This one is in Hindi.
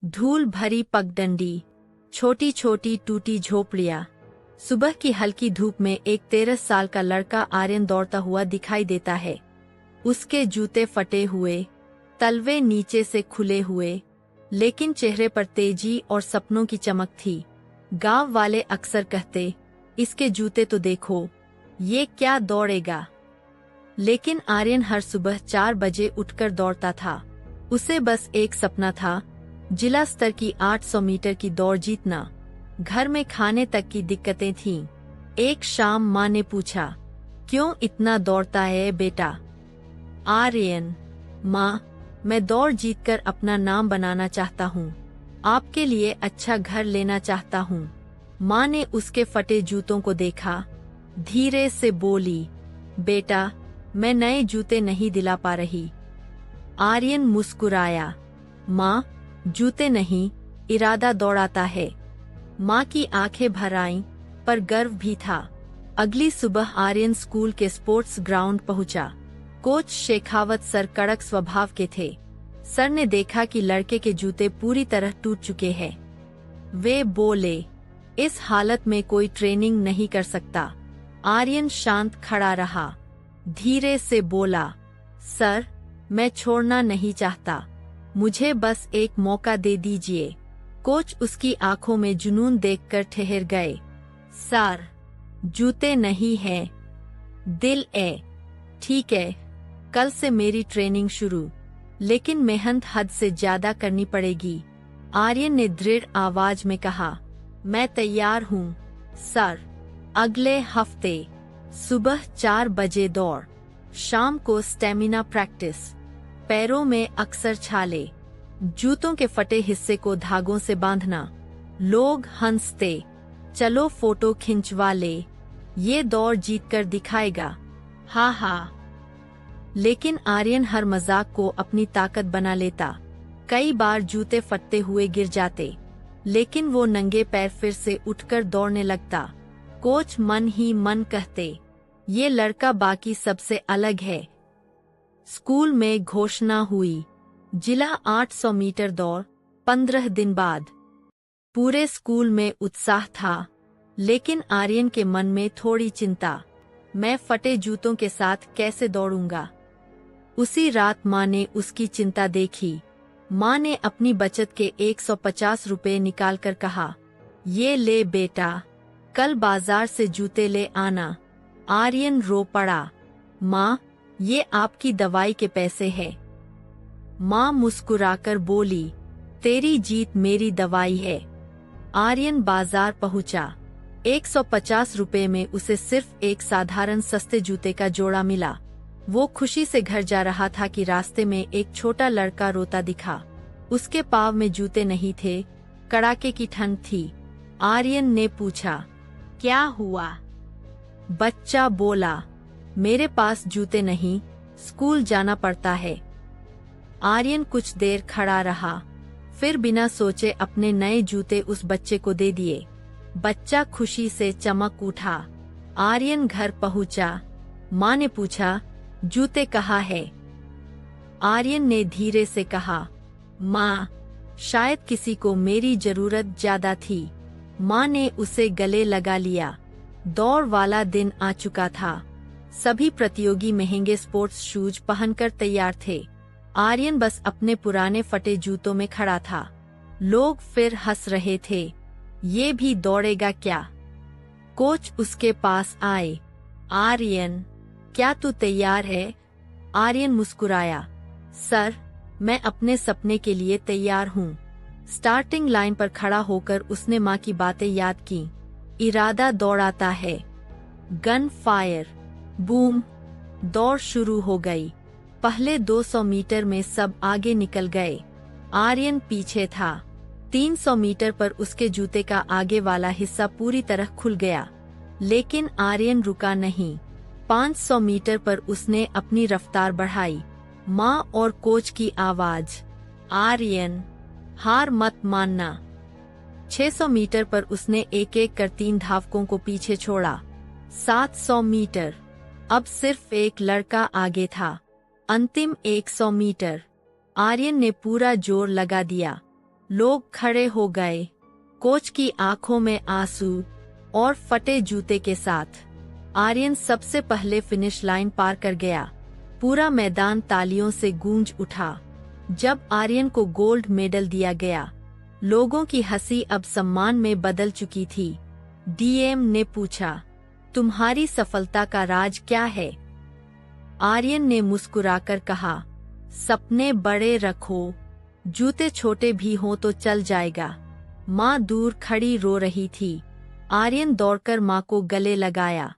धूल भरी पगडंडी, छोटी छोटी टूटी झोपड़ियां। सुबह की हल्की धूप में एक 13 साल का लड़का आर्यन दौड़ता हुआ दिखाई देता है। उसके जूते फटे हुए, तलवे नीचे से खुले हुए, लेकिन चेहरे पर तेजी और सपनों की चमक थी। गांव वाले अक्सर कहते, इसके जूते तो देखो, ये क्या दौड़ेगा। लेकिन आर्यन हर सुबह 4 बजे उठकर दौड़ता था। उसे बस एक सपना था, जिला स्तर की 800 मीटर की दौड़ जीतना। घर में खाने तक की दिक्कतें थीं। एक शाम माँ ने पूछा, क्यों इतना दौड़ता है बेटा? आर्यन, माँ, मैं दौड़ जीतकर अपना नाम बनाना चाहता हूँ, आपके लिए अच्छा घर लेना चाहता हूँ। माँ ने उसके फटे जूतों को देखा, धीरे से बोली, बेटा, मैं नए जूते नहीं दिला पा रही। आर्यन मुस्कुराया, माँ, जूते नहीं, इरादा दौड़ाता है। माँ की आंखें भर आईं, पर गर्व भी था। अगली सुबह आर्यन स्कूल के स्पोर्ट्स ग्राउंड पहुंचा। कोच शेखावत सर कड़क स्वभाव के थे। सर ने देखा कि लड़के के जूते पूरी तरह टूट चुके हैं। वे बोले, इस हालत में कोई ट्रेनिंग नहीं कर सकता। आर्यन शांत खड़ा रहा, धीरे से बोला, सर, मैं छोड़ना नहीं चाहता, मुझे बस एक मौका दे दीजिए। कोच उसकी आंखों में जुनून देखकर ठहर गए। सर, जूते नहीं हैं, दिल है। ठीक है, कल से मेरी ट्रेनिंग शुरू, लेकिन मेहनत हद से ज्यादा करनी पड़ेगी। आर्यन ने दृढ़ आवाज में कहा, मैं तैयार हूँ सर। अगले हफ्ते सुबह 4 बजे दौड़, शाम को स्टेमिना प्रैक्टिस। पैरों में अक्सर छाले, जूतों के फटे हिस्से को धागों से बांधना। लोग हंसते, चलो फोटो खिंचवा ले, ये दौड़ जीत कर दिखाएगा, हा हा। लेकिन आर्यन हर मजाक को अपनी ताकत बना लेता। कई बार जूते फटते हुए गिर जाते, लेकिन वो नंगे पैर फिर से उठकर दौड़ने लगता। कोच मन ही मन कहते, ये लड़का बाकी सबसे अलग है। स्कूल में घोषणा हुई, जिला 800 मीटर दौड़। 15 दिन बाद पूरे स्कूल में उत्साह था, लेकिन आर्यन के मन में थोड़ी चिंता, मैं फटे जूतों के साथ कैसे दौड़ूंगा। उसी रात माँ ने उसकी चिंता देखी। माँ ने अपनी बचत के 150 रुपए निकालकर कहा, ये ले बेटा, कल बाजार से जूते ले आना। आर्यन रो पड़ा, माँ, ये आपकी दवाई के पैसे हैं। माँ मुस्कुराकर बोली, तेरी जीत मेरी दवाई है। आर्यन बाजार पहुंचा। 150 रुपए में उसे सिर्फ एक साधारण सस्ते जूते का जोड़ा मिला। वो खुशी से घर जा रहा था कि रास्ते में एक छोटा लड़का रोता दिखा। उसके पाँव में जूते नहीं थे, कड़ाके की ठंड थी। आर्यन ने पूछा, क्या हुआ? बच्चा बोला, मेरे पास जूते नहीं, स्कूल जाना पड़ता है। आर्यन कुछ देर खड़ा रहा, फिर बिना सोचे अपने नए जूते उस बच्चे को दे दिए। बच्चा खुशी से चमक उठा। आर्यन घर पहुंचा। माँ ने पूछा, जूते कहाँ है? आर्यन ने धीरे से कहा, माँ, शायद किसी को मेरी जरूरत ज्यादा थी। माँ ने उसे गले लगा लिया। दौड़ वाला दिन आ चुका था। सभी प्रतियोगी महंगे स्पोर्ट्स शूज पहनकर तैयार थे। आर्यन बस अपने पुराने फटे जूतों में खड़ा था। लोग फिर हंस रहे थे, ये भी दौड़ेगा क्या? कोच उसके पास आए। आर्यन, क्या तू तैयार है? आर्यन मुस्कुराया, सर, मैं अपने सपने के लिए तैयार हूँ। स्टार्टिंग लाइन पर खड़ा होकर उसने माँ की बातें याद की। इरादा दौड़ाता है। गन फायर, बूम, दौड़ शुरू हो गई। पहले 200 मीटर में सब आगे निकल गए। आर्यन पीछे था। 300 मीटर पर उसके जूते का आगे वाला हिस्सा पूरी तरह खुल गया, लेकिन आर्यन रुका नहीं। 500 मीटर पर उसने अपनी रफ्तार बढ़ाई। माँ और कोच की आवाज, आर्यन, हार मत मानना। 600 मीटर पर उसने एक एक कर 3 धावकों को पीछे छोड़ा। 700 मीटर, अब सिर्फ एक लड़का आगे था। अंतिम 100 मीटर, आर्यन ने पूरा जोर लगा दिया। लोग खड़े हो गए, कोच की आंखों में आंसू और फटे जूते के साथ। आर्यन सबसे पहले फिनिश लाइन पार कर गया। पूरा मैदान तालियों से गूंज उठा। जब आर्यन को गोल्ड मेडल दिया गया, लोगों की हंसी अब सम्मान में बदल चुकी थी। डीएम ने पूछा, तुम्हारी सफलता का राज क्या है? आर्यन ने मुस्कुराकर कहा, सपने बड़े रखो, जूते छोटे भी हों तो चल जाएगा। माँ दूर खड़ी रो रही थी। आर्यन दौड़कर माँ को गले लगाया।